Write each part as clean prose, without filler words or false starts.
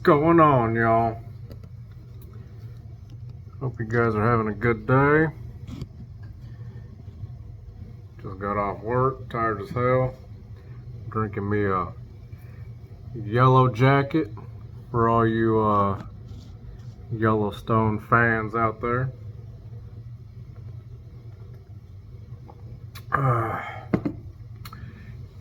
going on, y'all? Hope you guys are having a good day. Just got off work, tired as hell. Drinking me a yellow jacket for all you Yellowstone fans out there.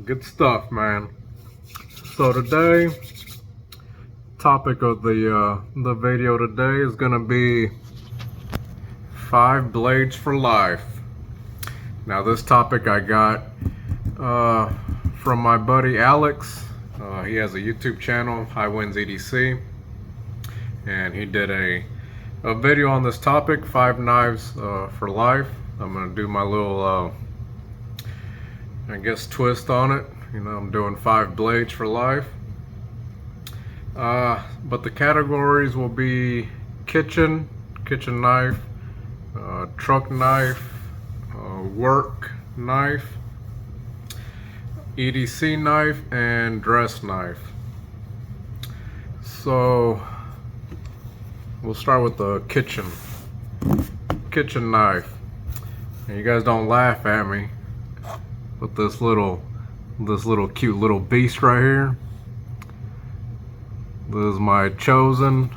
Good stuff, man. So today, topic of the video today is gonna be 5 blades for life. Now this topic I got from my buddy Alex. He has a YouTube channel, High Winds EDC, and he did a video on this topic, 5 knives for life. I'm gonna do my little I guess twist on it. You know, I'm doing 5 blades for life. But the categories will be kitchen knife, truck knife, work knife, EDC knife, and dress knife. So we'll start with the kitchen knife. And you guys don't laugh at me, but this little cute little beast right here, this is my chosen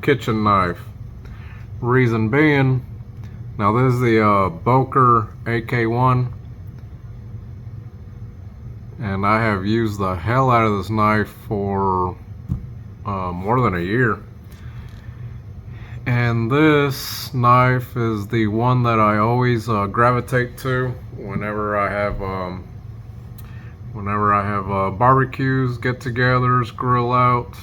kitchen knife. Reason being, now this is the Boker AK1, and I have used the hell out of this knife for more than a year. And this knife is the one that I always gravitate to whenever I have barbecues, get-togethers, grill outs.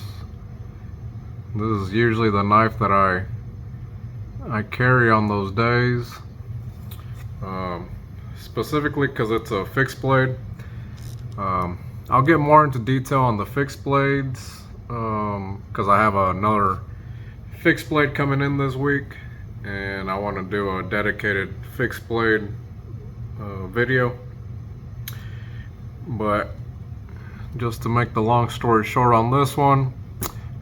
This is usually the knife that I carry on those days, specifically because it's a fixed blade. I'll get more into detail on the fixed blades because I have another fixed blade coming in this week, and I want to do a dedicated fixed blade video. But just to make the long story short on this one,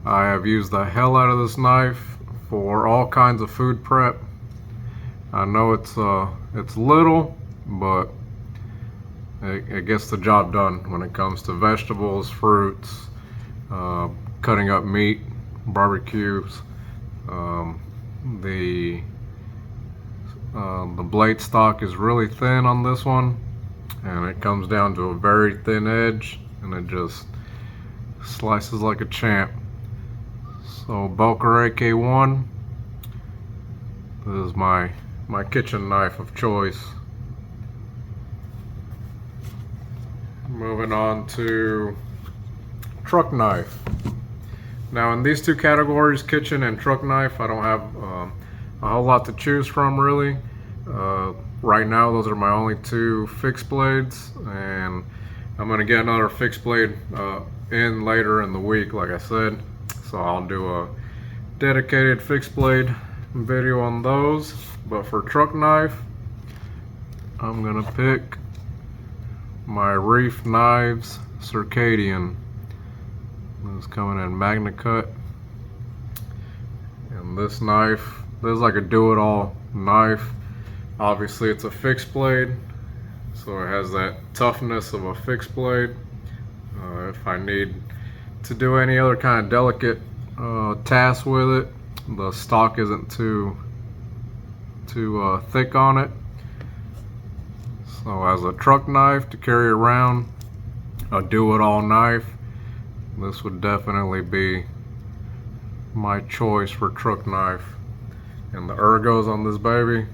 I have used the hell out of this knife for all kinds of food prep. I know it's little, but it gets the job done when it comes to vegetables, fruits, cutting up meat, barbecues. The blade stock is really thin on this one, and it comes down to a very thin edge, and it just slices like a champ. So Boker AK1, this is my kitchen knife of choice. Moving on to truck knife. Now in these two categories, kitchen and truck knife, I don't have a whole lot to choose from really. Right now those are my only 2 fixed blades, and I'm gonna get another fixed blade in later in the week, like I said. So I'll do a dedicated fixed blade video on those. But for truck knife, I'm gonna pick my Reef Knives Circadian. This is coming in Magna Cut. And this knife, this is like a do-it-all knife. Obviously it's a fixed blade, so it has that toughness of a fixed blade. If I need to do any other kind of delicate tasks with it, the stock isn't too thick on it. So as a truck knife to carry around, a do-it-all knife, this would definitely be my choice for truck knife. And the ergos on this baby,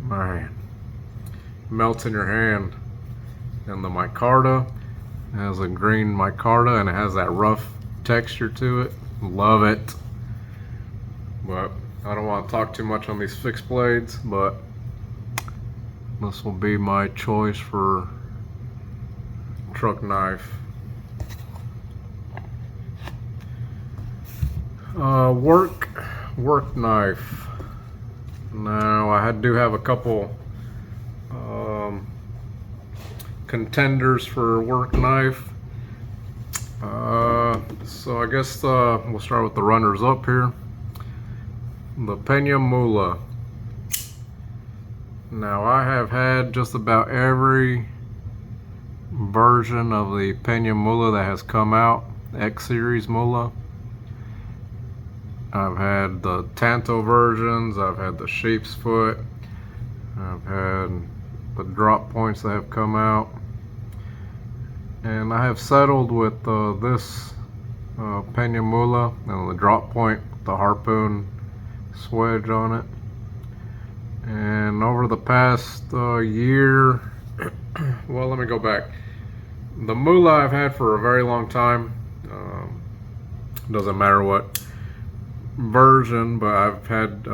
man, melts in your hand. And the micarta, it has a green micarta, and it has that rough texture to it. Love it. But I don't want to talk too much on these fixed blades, but this will be my choice for truck knife. Work knife. Now I do have a couple contenders for work knife. So I guess we'll start with the runners up here. The Pena Mula. Now I have had just about every version of the Pena Mula that has come out, X Series Mula. I've had the Tanto versions, I've had the Sheep's Foot, I've had the drop points that have come out, and I have settled with this Pena Mula and the drop point with the harpoon swedge on it. And over the past year, well, let me go back. The Mula I've had for a very long time. Doesn't matter what version, but I've had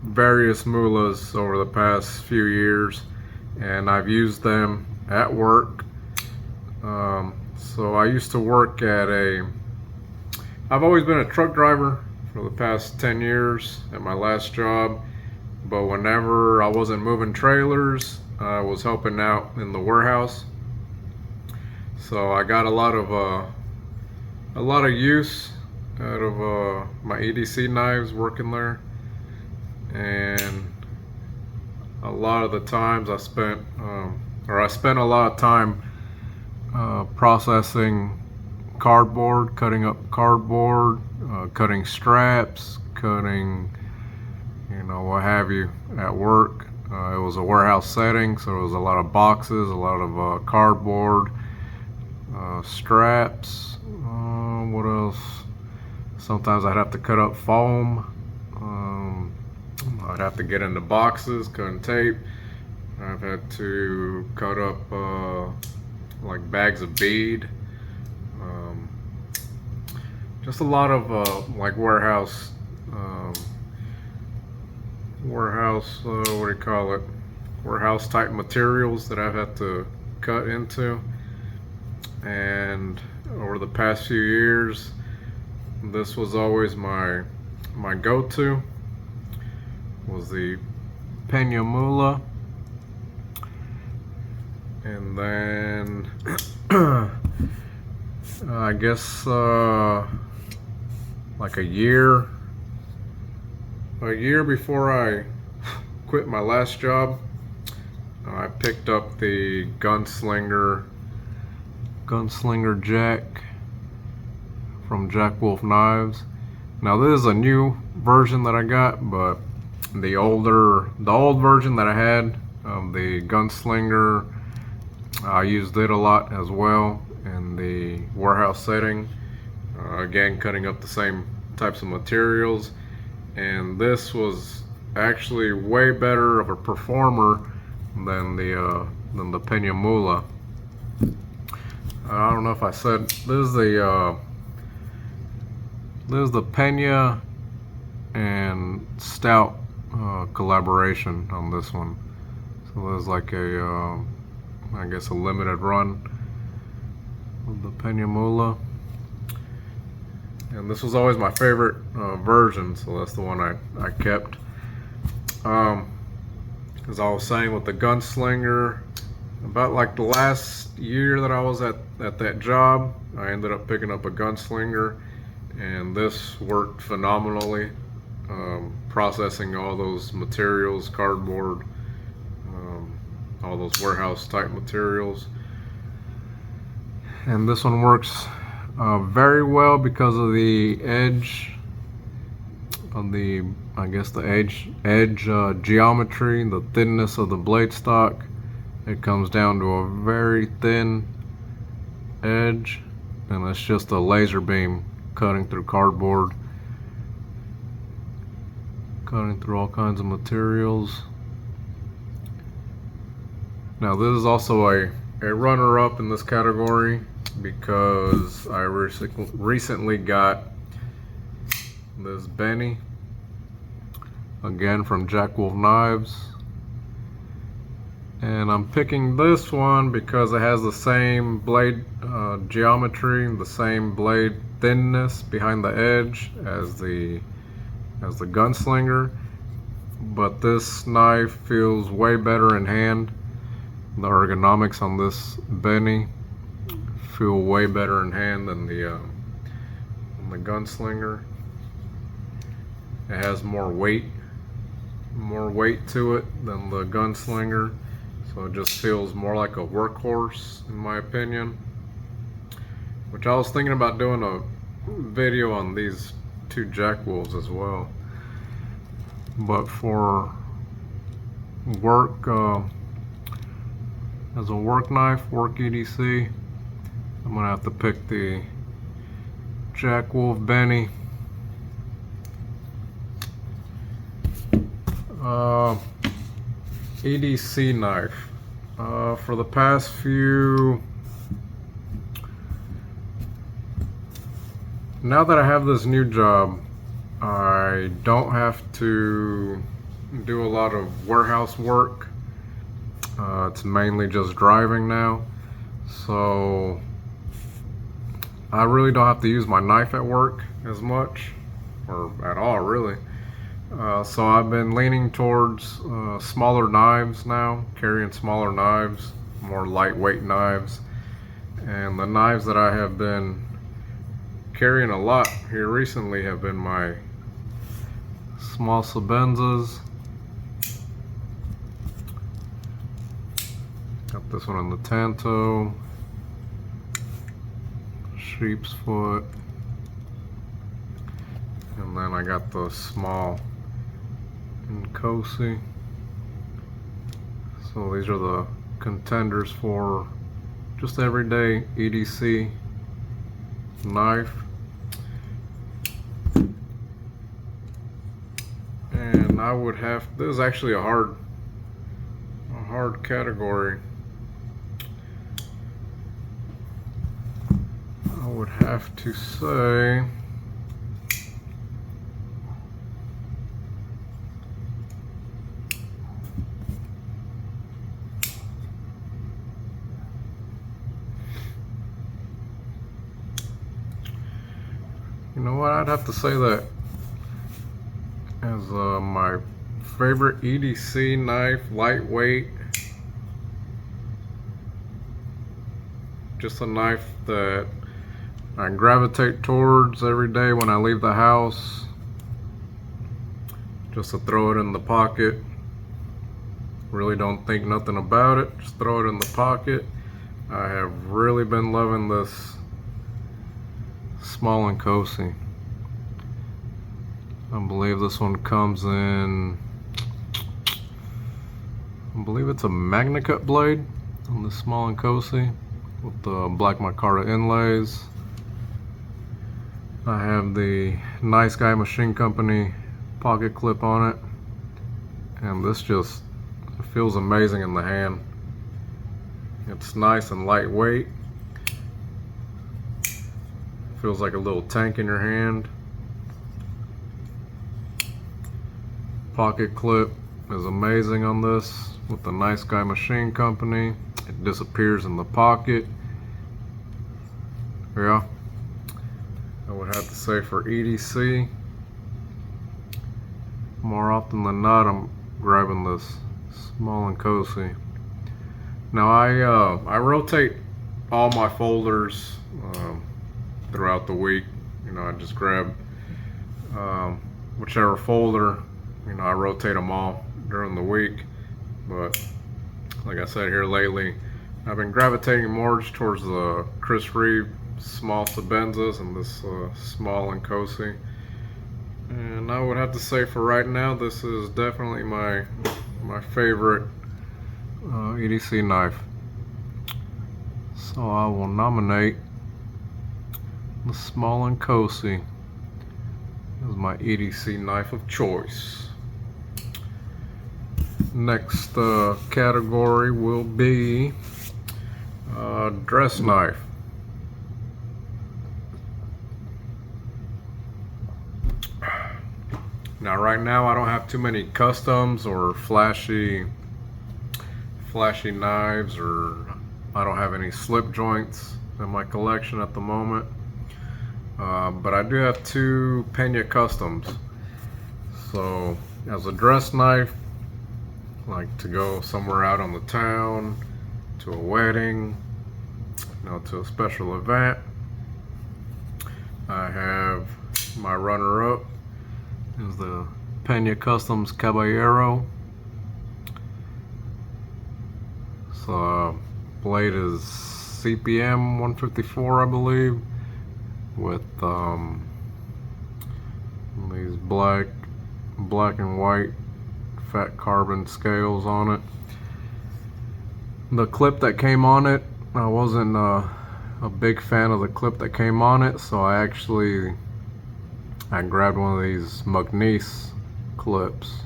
various Mulas over the past few years, and I've used them at work. So I used to work at I've always been a truck driver for the past 10 years at my last job, but whenever I wasn't moving trailers, I was helping out in the warehouse. So I got a lot of use out of my EDC knives working there, and a lot of the times I spent a lot of time processing cardboard, cutting up cardboard, cutting straps, cutting, what have you, at work. It was a warehouse setting, so it was a lot of boxes, a lot of cardboard, straps. What else? Sometimes I'd have to cut up foam. I'd have to get into boxes, cutting tape. I've had to cut up like bags of bead. Just a lot of like warehouse, what do you call it? Warehouse type materials that I've had to cut into. And over the past few years, this was always my go-to, was the Pena Mula. And then I guess like a year before I quit my last job, I picked up the Gunslinger Jack from Jack Wolf Knives. Now this is a new version that I got, but the old version that I had of the Gunslinger, I used it a lot as well in the warehouse setting. Again, cutting up the same types of materials, and this was actually way better of a performer than the Pena Mula. I don't know if I said this is the Pena and Stout collaboration on this one. So there's like I guess a limited run of the Pena Mula. And this was always my favorite version, so that's the one I kept. As I was saying with the Gunslinger, about like the last year that I was at that job, I ended up picking up a Gunslinger, and this worked phenomenally. Processing all those materials, cardboard, all those warehouse type materials. And this one works very well because of the edge of the, I guess the edge geometry, the thinness of the blade stock. It comes down to a very thin edge, and it's just a laser beam cutting through cardboard, cutting through all kinds of materials. Now this is also a runner-up in this category because I recently got this Benny, again from Jack Wolf Knives, and I'm picking this one because it has the same blade geometry, the same blade thinness behind the edge as the Gunslinger, but this knife feels way better in hand. The ergonomics on this Benny feel way better in hand than the and the Gunslinger. It has more weight to it than the Gunslinger, so it just feels more like a workhorse in my opinion. Which I was thinking about doing a video on these two Jack Wolves as well, but for work, as a work knife, work EDC, I'm gonna have to pick the Jack Wolf Benny. EDC knife. For the past few, now that I have this new job, I don't have to do a lot of warehouse work. It's mainly just driving now, so I really don't have to use my knife at work as much, or at all really. So I've been leaning towards smaller knives now, carrying smaller knives, more lightweight knives. And the knives that I have been carrying a lot here recently have been my small Sebenzas. Got this one in the Tanto, sheep's foot, and then I got the small Nkosi. So these are the contenders for just everyday EDC knife. And I would have, this is actually a hard category. I would have to say you know what, I'd have to say that as my favorite EDC knife, lightweight, just a knife that I gravitate towards every day when I leave the house, just to throw it in the pocket. Really don't think nothing about it, just throw it in the pocket. I have really been loving this small Nkosi. I believe this one comes in, I believe it's a MagnaCut blade on the small Nkosi with the black micarta inlays. I have the Nice Guy Machine Company pocket clip on it, and this just feels amazing in the hand. It's nice and lightweight. Feels like a little tank in your hand. Pocket clip is amazing on this with the Nice Guy Machine Company. It disappears in the pocket. Yeah, I would have to say for EDC, more often than not, I'm grabbing this small Nkosi. Now I rotate all my folders throughout the week. You know, I just grab whichever folder. You know, I rotate them all during the week. But like I said, here lately, I've been gravitating more towards the Chris Reeve small Sebenzas and this small Nkosi. And I would have to say for right now, this is definitely my favorite EDC knife. So I will nominate the small Nkosi as my EDC knife of choice. Next category will be dress knife. Now right now I don't have too many customs or flashy knives, or I don't have any slip joints in my collection at the moment. But I do have two Pena Customs. So as a dress knife, like to go somewhere out on the town, to a wedding, you know, to a special event, I have my runner-up is the Pena Customs Caballero. So blade is CPM 154, I believe, with these black and white fat carbon scales on it. The clip that came on it, I wasn't a big fan of the clip that came on it, so I grabbed one of these McNeese clips,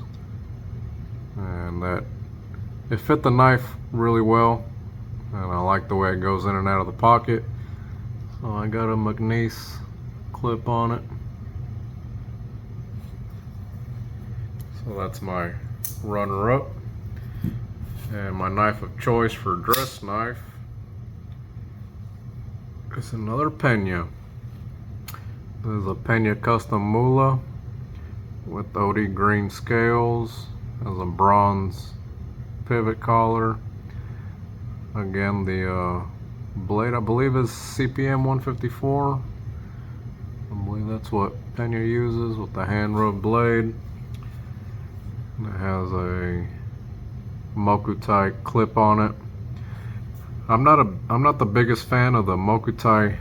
and it fit the knife really well, and I like the way it goes in and out of the pocket, so I got a McNeese clip on it. So that's my runner-up, and my knife of choice for dress knife is another Pena. This is a Pena Custom Mula with OD green scales, has a bronze pivot collar. Again, the blade I believe is CPM 154. I believe that's what Pena uses with the hand rub blade. And it has a Mokutai clip on it. I'm not the biggest fan of the Mokutai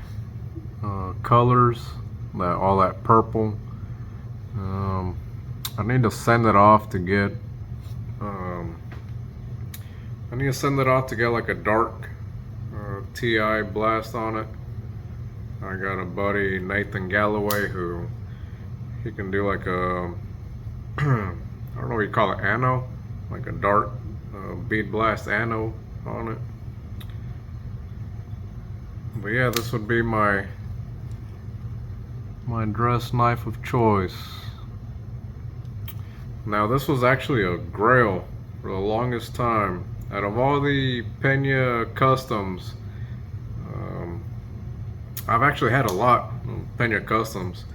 colors, all that purple. I need to send it off to get like a dark TI blast on it. I got a buddy, Nathan Galloway, who he can do like a I don't know what you call it, ano, like a dark bead blast ano on it. But yeah, this would be my dress knife of choice. Now this was actually a grail for the longest time. Out of all the Pena Customs, I've actually had a lot of Pena Customs,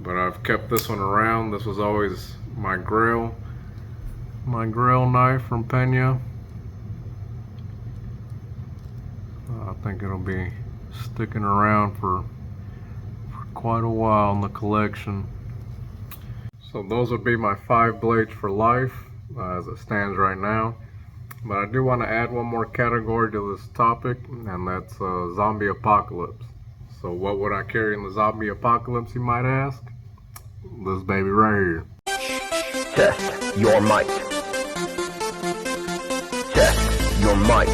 but I've kept this one around. This was always my grail knife from Pena. I think it'll be sticking around for quite a while in the collection. So those would be my 5 blades for life as it stands right now. But I do want to add one more category to this topic, and that's zombie apocalypse. So what would I carry in the zombie apocalypse, you might ask? This baby right here. Test your might. Test your might.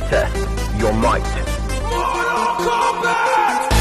Test your might. Mortal Kombat!